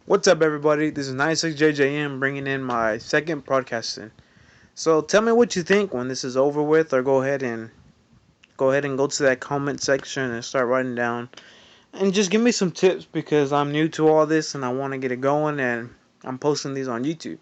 What's up, everybody? This is 96JJM bringing in my second podcasting. So tell me what you think when this is over with, or go ahead and go to that comment section and start writing down, and just give me some tips because I'm new to all this and I want to get it going, and I'm posting these on YouTube.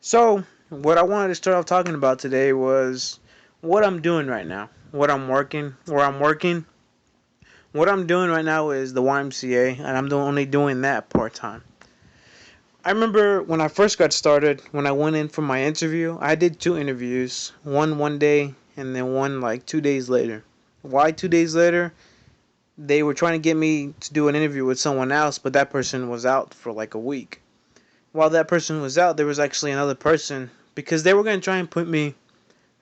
So what I wanted to start off talking about today was what I'm doing right now, where I'm working. What I'm doing right now is the YMCA, and I'm only doing that part time. I remember when I first got started, when I went in for my interview, I did two interviews, one day and then one like 2 days later. Why 2 days later? They were trying to get me to do an interview with someone else, but that person was out for like a week. While that person was out, there was actually another person because they were going to try and put me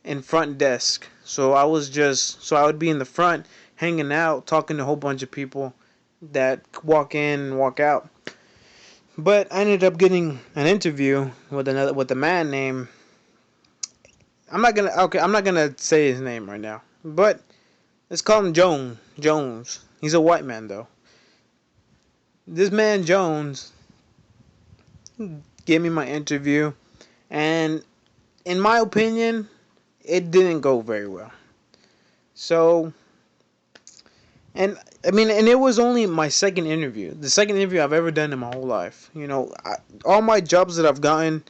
in front desk. So I would be in the front hanging out, talking to a whole bunch of people that walk in and walk out. But I ended up getting an interview with a man named I'm not gonna say his name right now. But let's call him Jones. He's a white man though. This man Jones gave me my interview, and in my opinion, it didn't go very well. So, and it was only my second interview. The second interview I've ever done in my whole life. All my jobs that I've gotten,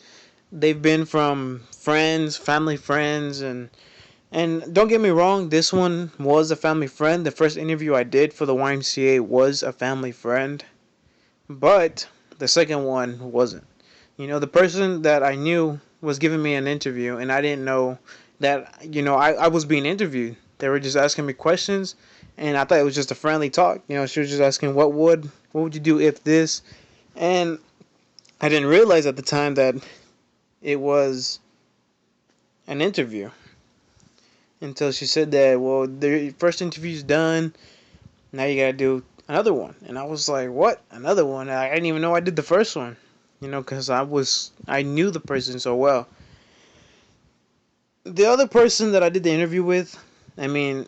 they've been from friends, family friends, and don't get me wrong, this one was a family friend. The first interview I did for the YMCA was a family friend, but the second one wasn't. The person that I knew was giving me an interview, and I didn't know that, I was being interviewed. They were just asking me questions, and I thought it was just a friendly talk. She was just asking, what would you do if this? And I didn't realize at the time that it was an interview until she said that, well, the first interview's done. Now you gotta do another one. And I was like, what? Another one? I didn't even know I did the first one. Because I knew the person so well. The other person that I did the interview with, I mean,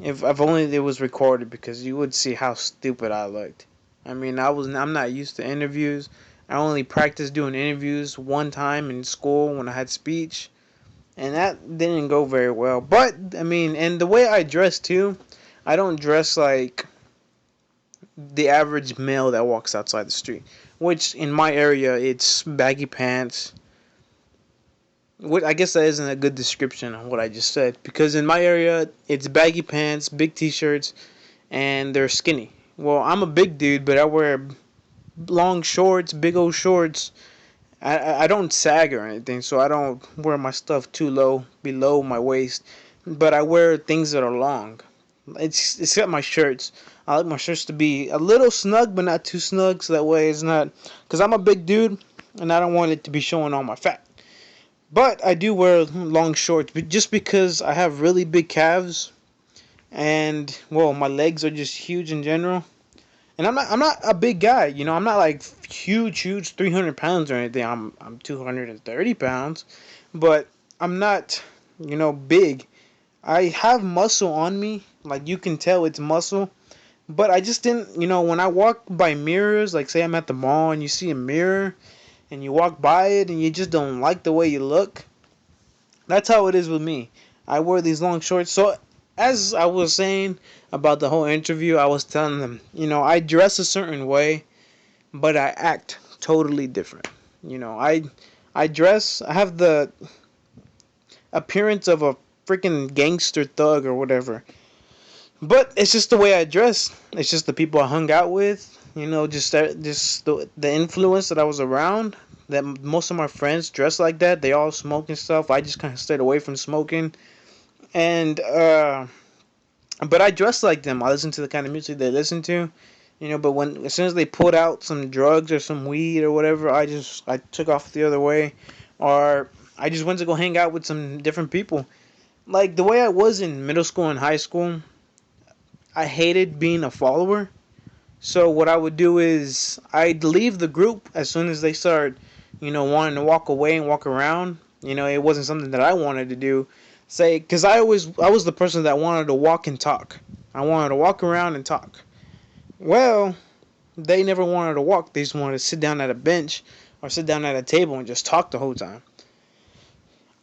if only it was recorded because you would see how stupid I looked. I'm not used to interviews. I only practiced doing interviews one time in school when I had speech, and that didn't go very well. But and the way I dress too, I don't dress like the average male that walks outside the street. Which in my area, it's baggy pants. What I guess that isn't a good description of what I just said, because in my area, it's baggy pants, big t-shirts, and they're skinny. Well, I'm a big dude, but I wear long shorts, big old shorts. I don't sag or anything, so I don't wear my stuff too low, below my waist. But I wear things that are long. It's except my shirts. I like my shirts to be a little snug, but not too snug, so that way it's not. Because I'm a big dude, and I don't want it to be showing all my fat. But I do wear long shorts, but just because I have really big calves, and well, my legs are just huge in general. And I'm not a big guy, I'm not like huge 300 pounds or anything. I'm 230 pounds, but I'm not, big. I have muscle on me, like you can tell it's muscle, but I just didn't, when I walk by mirrors, like say I'm at the mall and you see a mirror and you walk by it and you just don't like the way you look. That's how it is with me. I wear these long shorts. So as I was saying about the whole interview, I was telling them, I dress a certain way, but I act totally different. I have the appearance of a freaking gangster thug or whatever. But it's just the way I dress. It's just the people I hung out with. Just the influence that I was around. That most of my friends dress like that. They all smoke and stuff. I just kind of stayed away from smoking. And but I dress like them. I listen to the kind of music they listen to. But as soon as they pulled out some drugs or some weed or whatever, I took off the other way, or I just went to go hang out with some different people. Like the way I was in middle school and high school, I hated being a follower. So what I would do is I'd leave the group as soon as they start, wanting to walk away and walk around. It wasn't something that I wanted to do. Say, because I was the person that wanted to walk and talk. I wanted to walk around and talk. Well, They never wanted to walk. They just wanted to sit down at a bench or sit down at a table and just talk the whole time.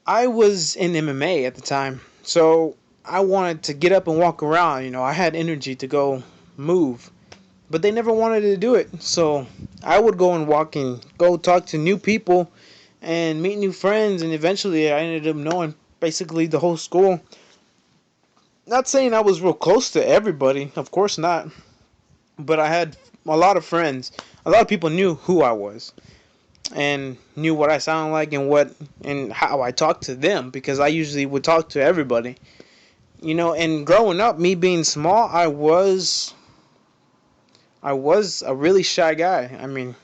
I was in MMA at the time, so I wanted to get up and walk around. I had energy to go move, but they never wanted to do it. So I would go and walk and go talk to new people and meet new friends, and eventually I ended up knowing basically the whole school. Not saying I was real close to everybody, of course not, but I had a lot of friends. A lot of people knew who I was and knew what I sounded like and how I talked to them because I usually would talk to everybody. And growing up, me being small, I was a really shy guy. I mean,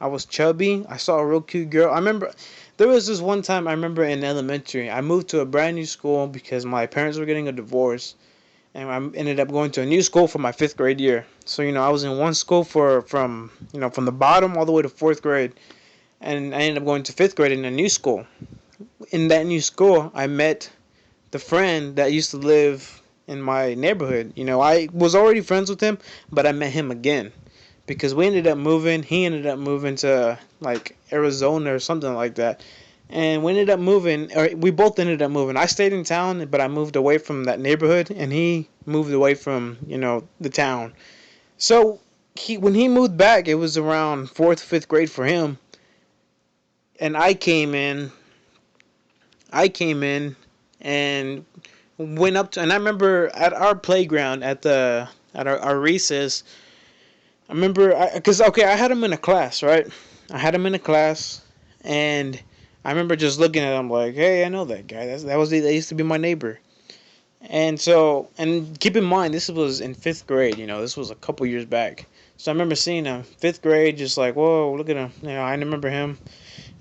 I was chubby. I saw a real cute girl. I remember there was this one time I remember in elementary. I moved to a brand new school because my parents were getting a divorce, and I ended up going to a new school for my 5th grade year. So I was in one school from the bottom all the way to 4th grade, and I ended up going to 5th grade in a new school. In that new school, I met the friend that used to live in my neighborhood. I was already friends with him, but I met him again because we ended up moving. He ended up moving to like Arizona or something like that. And we ended up moving, or we both ended up moving. I stayed in town, but I moved away from that neighborhood, and he moved away from, the town. So when he moved back, it was around 4th, 5th grade for him, and I came in and went up to, and I remember at our playground at our recess. I remember because okay, I had him in a class, right? I had him in a class, and I remember just looking at him like, hey, I know that guy. That used to be my neighbor. And keep in mind, this was in 5th grade. This was a couple years back. So I remember seeing him 5th grade, just like, whoa, look at him. I remember him.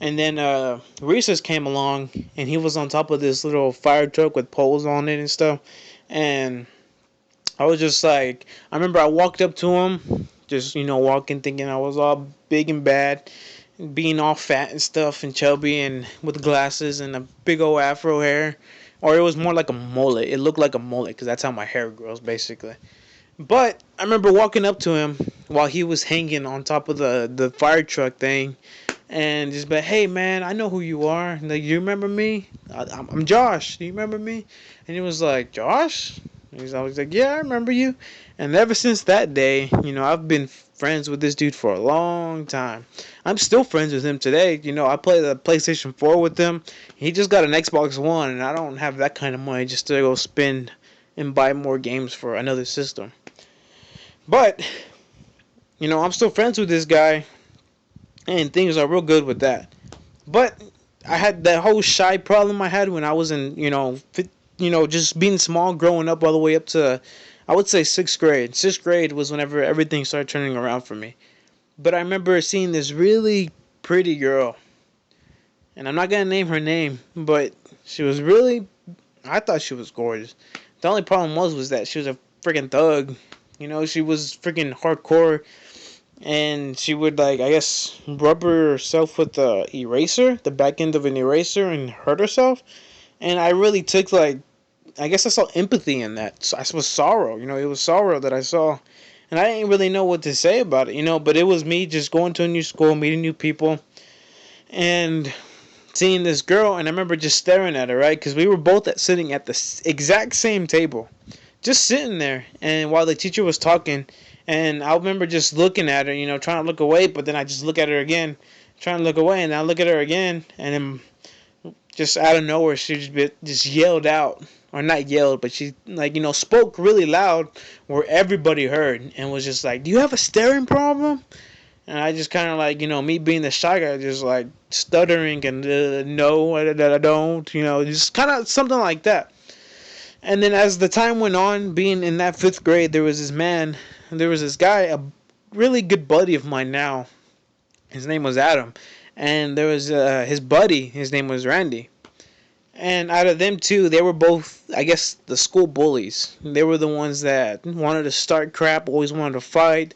And then recess came along, and he was on top of this little fire truck with poles on it and stuff. And I was just like, I remember I walked up to him, just walking, thinking I was all big and bad, being all fat and stuff and chubby and with glasses and a big old afro hair, or it was more like a mullet. It looked like a mullet because that's how my hair grows basically. But I remember walking up to him while he was hanging on top of the fire truck thing, and just be like, hey man, I know who you are. Like, you remember me? I'm Josh. Do you remember me? And he was like, Josh? And he's always like, yeah, I remember you. And ever since that day, I've been friends with this dude for a long time. I'm still friends with him today. I play the PlayStation 4 with him. He just got an Xbox One, and I don't have that kind of money just to go spend and buy more games for another system. But, I'm still friends with this guy, and things are real good with that. But I had that whole shy problem I had when I was in, just being small, growing up all the way up to, I would say 6th grade. 6th grade was whenever everything started turning around for me. But I remember seeing this really pretty girl, and I'm not gonna name her name, but she was really, I thought she was gorgeous. The only problem was that she was a freaking thug. She was freaking hardcore, and she would like, I guess, rub herself with the eraser, the back end of an eraser, and hurt herself. And I really took like, I guess I saw empathy in that. So I was sorrow. It was sorrow that I saw, and I didn't really know what to say about it. But it was me just going to a new school, meeting new people, and seeing this girl. And I remember just staring at her, right? Because we were both sitting at the exact same table, just sitting there. And while the teacher was talking, and I remember just looking at her, trying to look away, but then I just look at her again, trying to look away, and I look at her again, and then just out of nowhere, she just yelled out, or not yelled, but she like spoke really loud where everybody heard, and was just like, "Do you have a staring problem?" And I just kind of like me being the shy guy, just like stuttering and no, I don't, just kind of something like that. And then as the time went on, being in that 5th grade, there was this guy, a really good buddy of mine now. His name was Adam, and there was his buddy. His name was Randy. And out of them two, they were both, I guess, the school bullies. They were the ones that wanted to start crap, always wanted to fight,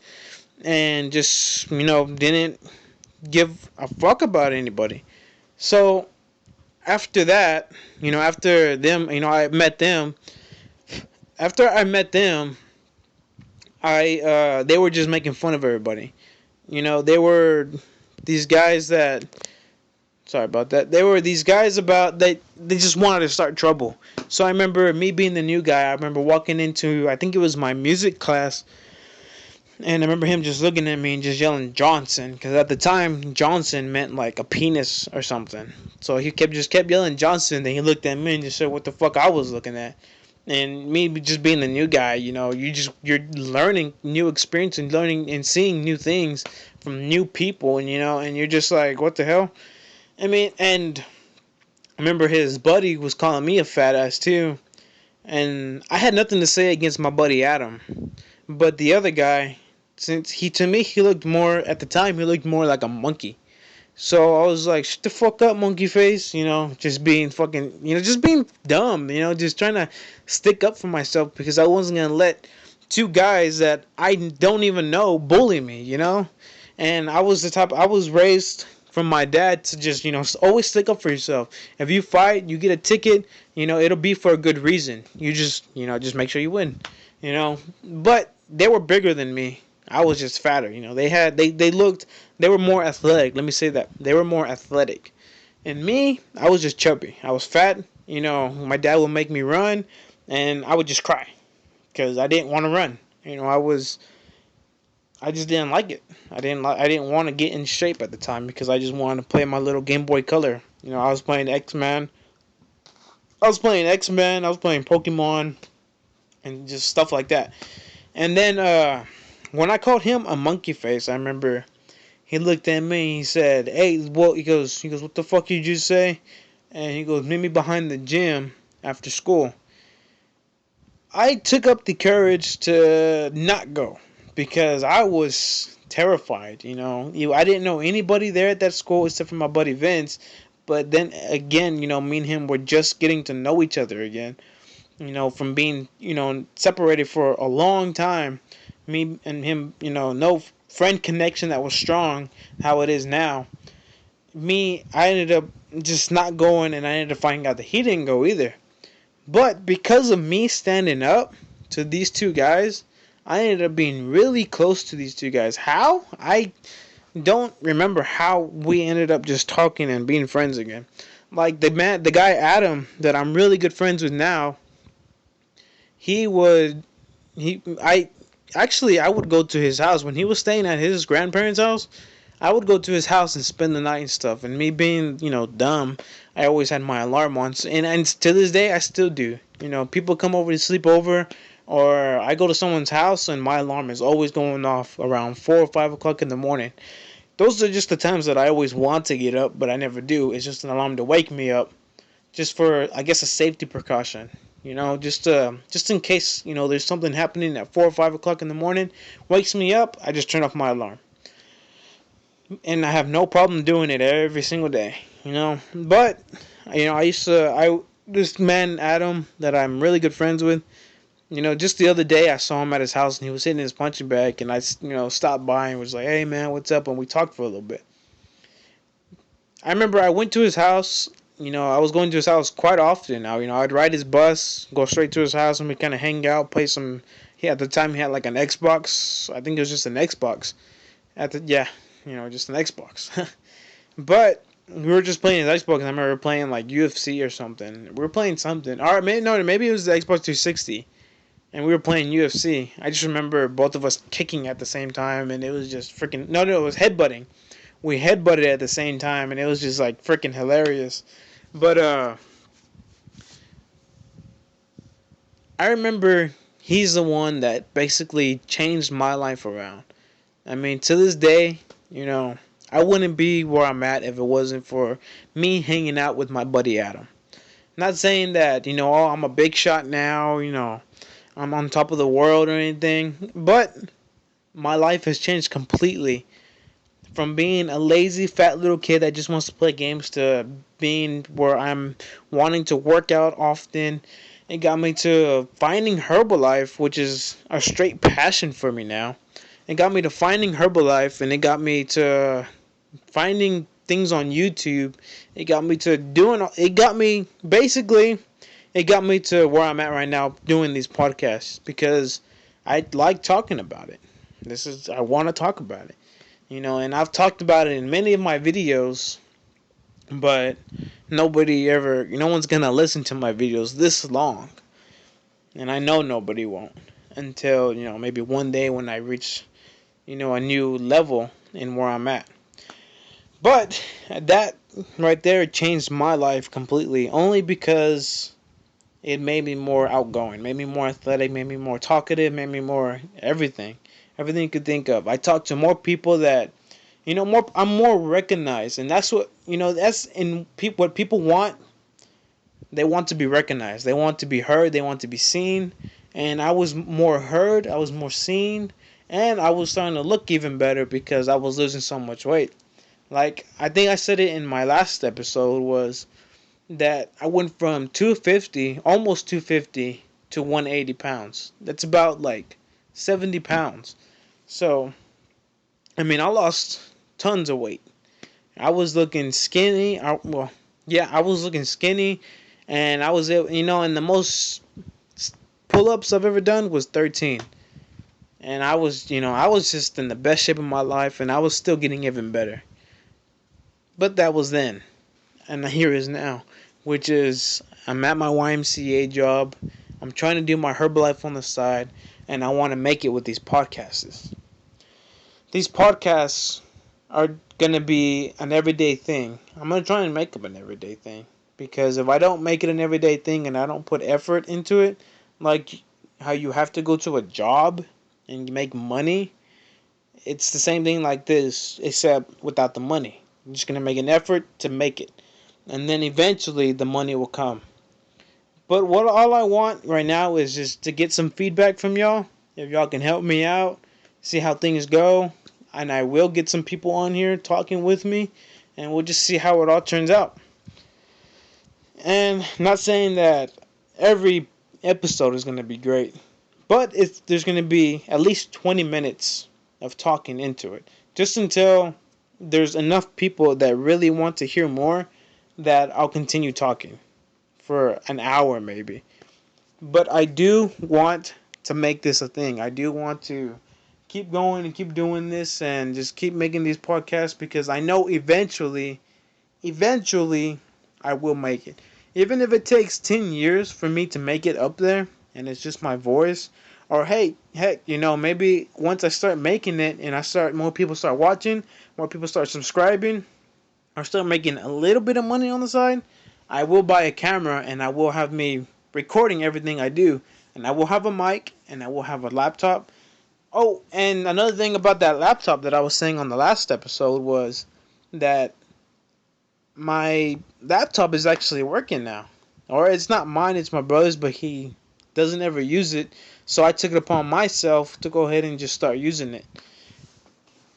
and just, didn't give a fuck about anybody. So after that, after them, I met them. After I met them, they were just making fun of everybody. They were these guys that sorry about that. They were these guys about they just wanted to start trouble. So I remember me being the new guy. I remember walking into I think it was my music class, and I remember him just looking at me and just yelling Johnson, because at the time Johnson meant like a penis or something. So he kept yelling Johnson. Then he looked at me and just said what the fuck I was looking at. And me just being the new guy, you're learning new experience and learning and seeing new things from new people, and you're just like, what the hell? I mean, and I remember his buddy was calling me a fat ass too, and I had nothing to say against my buddy Adam, but the other guy, since to me he looked more at the time he looked more like a monkey. So I was like, shut the fuck up, monkey face, just being fucking, just being dumb, just trying to stick up for myself because I wasn't gonna let two guys that I don't even know bully me. And I was raised from my dad to just, always stick up for yourself. If you fight, you get a ticket, it'll be for a good reason. You just make sure you win, But they were bigger than me. I was just fatter, they were more athletic. Let me say that. They were more athletic. And me, I was just chubby. I was fat. My dad would make me run, and I would just cry because I didn't want to run. I just didn't like it. I didn't want to get in shape at the time because I just wanted to play my little Game Boy Color. I was playing X-Men. I was playing X-Men. I was playing Pokemon, and just stuff like that. And then when I called him a monkey face, I remember he looked at me. He said, "Hey, what?" He goes, "What the fuck did you say?" And he goes, "Meet me behind the gym after school." I took up the courage to not go because I was terrified. I didn't know anybody there at that school except for my buddy Vince. But then again, me and him were just getting to know each other again. From being separated for a long time. Me and him, no friend connection that was strong, how it is now. I ended up just not going, and I ended up finding out that he didn't go either. But because of me standing up to these two guys, I ended up being really close to these two guys. How? I don't remember how we ended up just talking and being friends again. Like the guy Adam that I'm really good friends with now, he would he I actually I would go to his house when he was staying at his grandparents' house. I would go to his house and spend the night and stuff. And me being, dumb, I always had my alarm on. And to this day, I still do. People come over to sleep over, or I go to someone's house and my alarm is always going off around 4 or 5 o'clock in the morning. Those are just the times that I always want to get up, but I never do. It's just an alarm to wake me up, just for, I guess, a safety precaution. Just in case, there's something happening at 4 or 5 o'clock in the morning, wakes me up, I just turn off my alarm. And I have no problem doing it every single day, But, this man, Adam, that I'm really good friends with, just the other day I saw him at his house and he was sitting in his punching bag, and I, stopped by and was like, hey man, what's up? And we talked for a little bit. I remember I went to his house, I was going to his house quite often now, I'd ride his bus, go straight to his house, and we kind of hang out, play some, at the time he had like an Xbox, I think it was just an Xbox, just an Xbox. But we were just playing his Xbox, and I remember playing like UFC or something. We were playing something. Or maybe it was the Xbox 360, and we were playing UFC. I just remember both of us kicking at the same time, and it was just freaking. No, it was headbutting. We headbutted at the same time, and it was just like freaking hilarious. But I remember he's the one that basically changed my life around. I mean, to this day, I wouldn't be where I'm at if it wasn't for me hanging out with my buddy Adam. Not saying that, oh, I'm a big shot now, I'm on top of the world or anything, but my life has changed completely from being a lazy, fat little kid that just wants to play games to being where I'm wanting to work out often. It got me to finding Herbalife, which is a straight passion for me now. It got me to finding Herbalife, and it got me to finding things on YouTube. It got me to it got me to where I'm at right now doing these podcasts, because I like talking about it. I want to talk about it. And I've talked about it in many of my videos, but no one's gonna listen to my videos this long. And I know nobody won't until, maybe one day when I reach, a new level in where I'm at. But that right there changed my life completely, only because it made me more outgoing, made me more athletic, made me more talkative, made me more everything. Everything you could think of. I talk to more people that, I'm more recognized. And that's that's what people want. They want to be recognized. They want to be heard. They want to be seen. And I was more heard. I was more seen. And I was starting to look even better because I was losing so much weight. Like, I think I said it in my last episode, was that I went from 250, almost 250, to 180 pounds. That's about like 70 pounds. So, I lost tons of weight. I was looking skinny. I was looking skinny, and I was, and the most pull-ups I've ever done was 13. And I was just in the best shape of my life, and I was still getting even better. But that was then, and here is now, which is I'm at my YMCA job. I'm trying to do my Herbalife on the side, and I want to make it with these podcasts. These podcasts are going to be an everyday thing. I'm going to try and make them an everyday thing. Because if I don't make it an everyday thing and I don't put effort into it, like how you have to go to a job and make money, it's the same thing like this, except without the money. I'm just going to make an effort to make it. And then eventually the money will come. But all I want right now is just to get some feedback from y'all. If y'all can help me out, see how things go. And I will get some people on here talking with me. And we'll just see how it all turns out. And not saying that every episode is going to be great. But there's going to be at least 20 minutes of talking into it. Just until there's enough people that really want to hear more, that I'll continue talking for an hour maybe. But I do want to make this a thing. I do want to keep going and keep doing this and just keep making these podcasts, because I know eventually I will make it. Even if it takes 10 years for me to make it up there and it's just my voice, or heck, maybe once I start making it and more people start watching, more people start subscribing, or start making a little bit of money on the side, I will buy a camera and I will have me recording everything I do. And I will have a mic and I will have a laptop. Oh, and another thing about that laptop that I was saying on the last episode was that my laptop is actually working now. Or it's not mine, it's my brother's, but he doesn't ever use it. So I took it upon myself to go ahead and just start using it.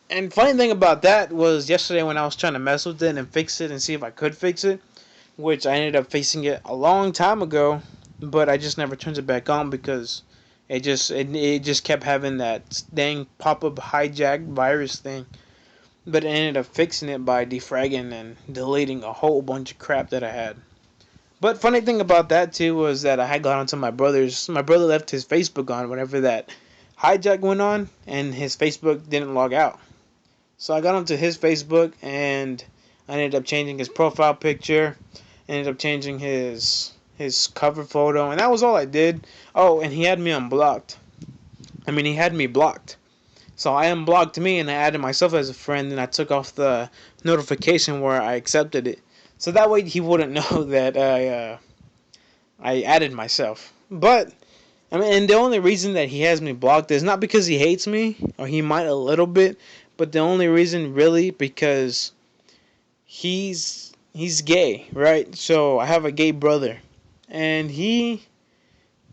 And funny thing about that was yesterday when I was trying to mess with it and fix it and see if I could fix it, which I ended up fixing it a long time ago, but I just never turned it back on because it just kept having that dang pop-up hijack virus thing. But I ended up fixing it by defragging and deleting a whole bunch of crap that I had. But funny thing about that too was that I had gone onto my brother's. My brother left his Facebook on whenever that hijack went on, and his Facebook didn't log out. So I got onto his Facebook and I ended up changing his profile picture, ended up changing his cover photo, and that was all I did. Oh, and he had me unblocked. He had me blocked. So I unblocked me and I added myself as a friend, and I took off the notification where I accepted it. So that way he wouldn't know that I added myself. But and the only reason that he has me blocked is not because he hates me, or he might a little bit, but the only reason really because he's gay, right? So I have a gay brother, and he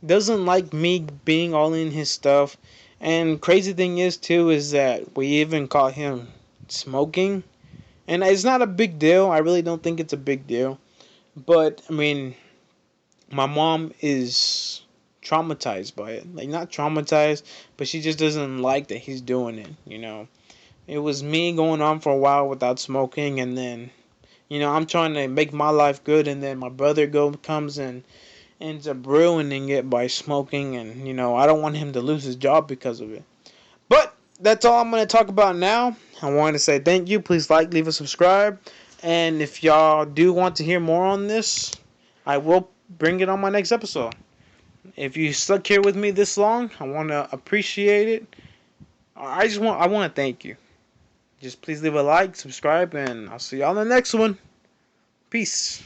doesn't like me being all in his stuff. And crazy thing is too is that we even caught him smoking, and it's not a big deal. I really don't think it's a big deal, but my mom is traumatized by it. Like, not traumatized, but she just doesn't like that he's doing it. It was me going on for a while without smoking, and then I'm trying to make my life good, and then my brother comes and ends up ruining it by smoking, and I don't want him to lose his job because of it. But that's all I'm going to talk about now. I wanted to say thank you. Please like, leave a subscribe, and if y'all do want to hear more on this, I will bring it on my next episode. If you stuck here with me this long, I want to appreciate it. I want to thank you. Just please leave a like, subscribe, and I'll see y'all in the next one. Peace.